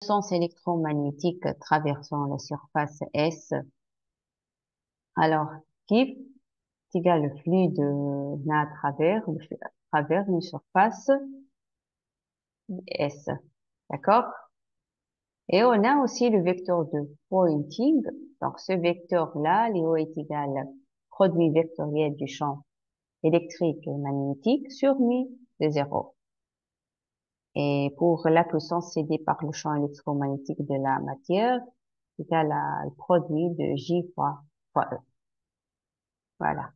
Sens électromagnétique traversant la surface S. Alors, qui est égal le flux de à travers une surface S. D'accord? Et on a aussi le vecteur de Poynting. Donc, ce vecteur-là, Léo est égal produit vectoriel du champ électrique et magnétique sur mu de 0. Et pour la puissance cédée par le champ électromagnétique de la matière, égal à le produit de J fois E. Voilà.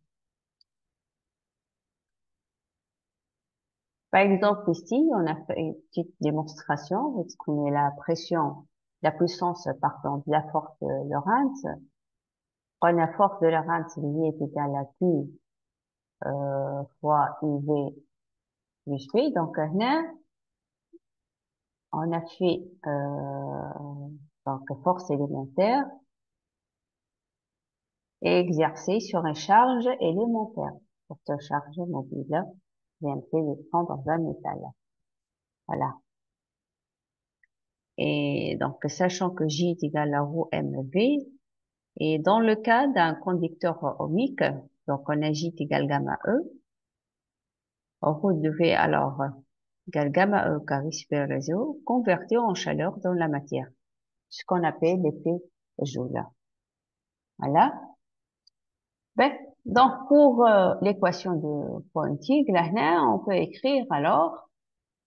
Par exemple, ici, on a fait une petite démonstration, exprimer la pression, la puissance, pardon, de la force de Lorentz. Quand la force de Lorentz liée est égale à Q fois UV plus V. Donc, là, on a fait donc force élémentaire et exercée sur une charge élémentaire. Pour cette charge mobile, VMT électron dans un métal. Voilà. Et donc, sachant que J est égal à rho mv, et dans le cas d'un conducteur ohmique, donc on a J est égal gamma E, rho de V alors égal gamma E carré super réseau, converti en chaleur dans la matière, ce qu'on appelle l'effet Joule. Voilà. Ben, donc pour l'équation de Poynting, là, on peut écrire alors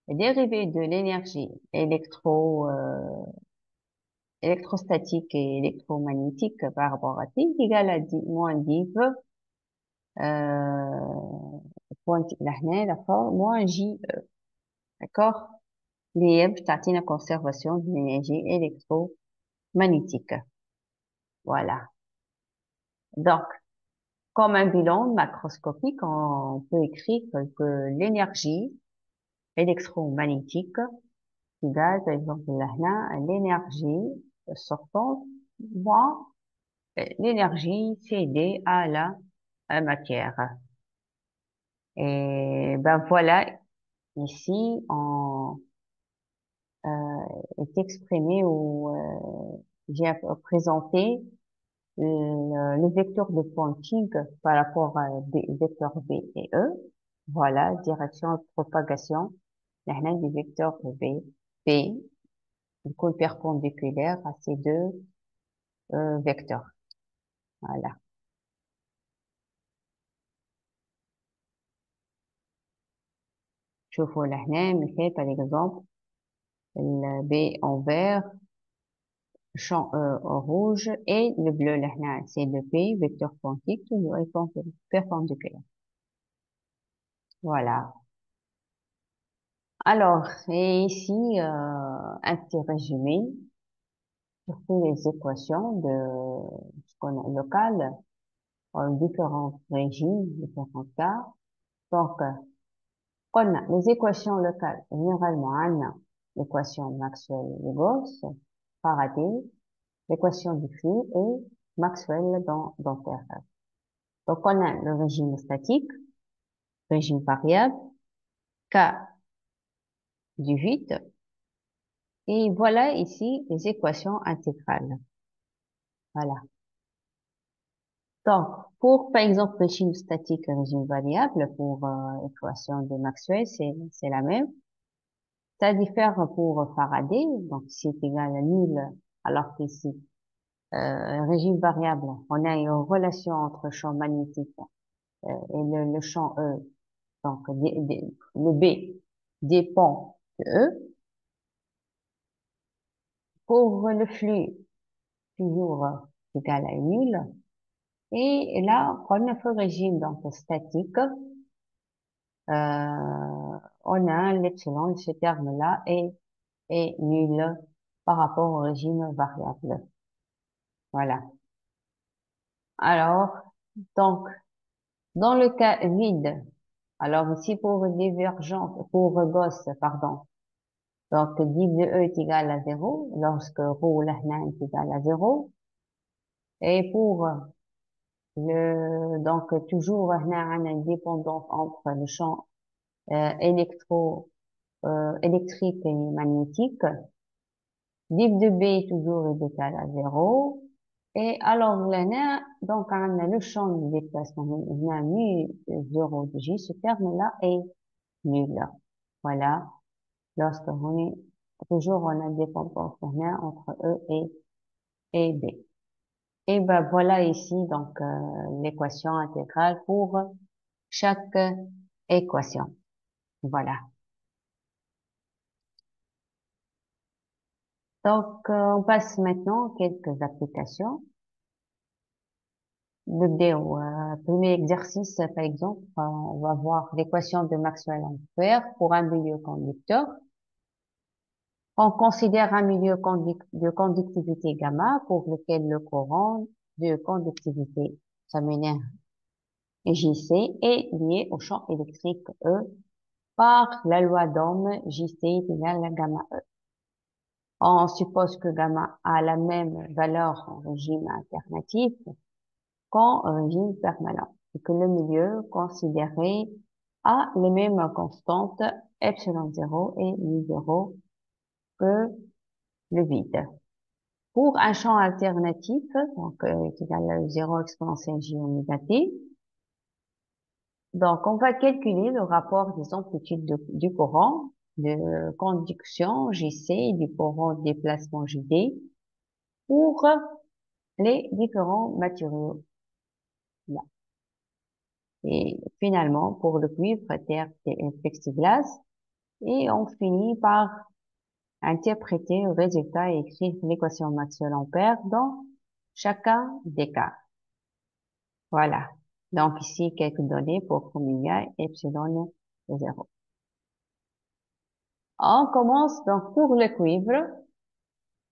la dérivée de l'énergie électrostatique et électromagnétique par rapport à T est égal à moins div point لهنا la forme moins J d'accord اللي هي بتعطينا conservation de l'énergie électromagnétique. Voilà. Donc comme un bilan macroscopique on peut écrire que l'énergie électromagnétique égale par exemple là l'énergie sortante moins l'énergie cédée à la matière. Et ben voilà, ici on est exprimé ou j'ai présenté le vecteur de Poynting par rapport à des vecteurs B et E. Voilà, direction de propagation. Là, du vecteur B, B, du coup perpendiculaire à ces deux vecteurs. Voilà. شوفوا لهنا مثال par exemple le B en vert champ en rouge et le bleu là c'est le P vecteur quantique toujours est perpendiculaire. Voilà. Alors, et ici, un petit résumé sur toutes les équations de ce qu'on a local en différents régimes, différents cas. Donc, on a les équations locales, généralement, on a l'équation Maxwell-Lagos, Faraday, l'équation du flux et Maxwell dans Terre. Donc, on a le régime statique, régime variable, cas du vide, et voilà ici les équations intégrales. Voilà. Donc, pour, par exemple, régime statique et régime variable, pour l'équation de Maxwell, c'est la même. Ça diffère pour Faraday, donc c'est égal à nul, alors qu'ici, régime variable, on a une relation entre champ magnétique et le champ E, donc le B dépend de E. Pour le flux, toujours égal à nul. Et là, on a fait régime donc statique. On a l'epsilon, ce terme-là est nul par rapport au régime variable. Voilà. Alors, donc, dans le cas vide, alors ici pour divergence, pour Gauss, pardon, donc div de E est égal à 0, lorsque ρ là est égal à 0. Et pour donc toujours on a une dépendance entre le champ électrique et magnétique. div de B toujours est égal à 0. Et alors, là, donc, on a le champ de déplacement. On a mu 0 de J. Ce terme-là est nul. Voilà. Lorsqu'on est, toujours, on a dépendance linéaire entre E et B. Et ben, voilà ici, donc, l'équation intégrale pour chaque équation. Voilà. Donc, on passe maintenant quelques applications. Premier exercice, par exemple, on va voir l'équation de Maxwell-Ampère pour un milieu conducteur. On considère un milieu de conductivité gamma pour lequel le courant de conductivité terminaire JC est lié au champ électrique E par la loi d'Ohm JC est égal à gamma E. On suppose que gamma a la même valeur en régime alternatif qu'en régime permanent et que le milieu considéré a les mêmes constantes epsilon 0 et mu 0 que le vide. Pour un champ alternatif, donc qui est égal à 0 exponentielle j oméga t, donc on va calculer le rapport des amplitudes du courant de conduction JC et du courant de déplacement JD pour les différents matériaux. Là. Et finalement, pour le cuivre, terre et plexiglas, et on finit par interpréter le résultat et écrire l'équation Maxwell-Ampère dans chacun des cas. Voilà. Donc ici, quelques données pour oméga epsilon 0. On commence donc pour le cuivre.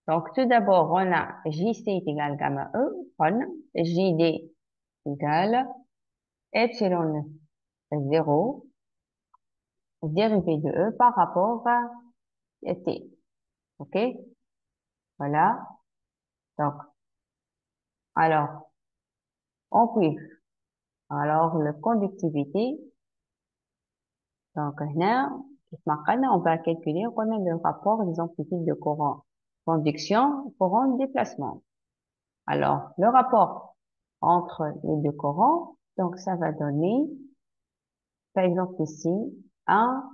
Donc tout d'abord, on a JC est égal gamma E, on JD égale epsilon 0 dérivé de E par rapport à T. OK? Voilà. Donc, alors, en cuivre. Alors, la conductivité. Donc, là, on va calculer, on a le rapport des amplitudes de courant conduction, courant déplacement. Alors, le rapport entre les deux courants, donc ça va donner, par exemple ici, un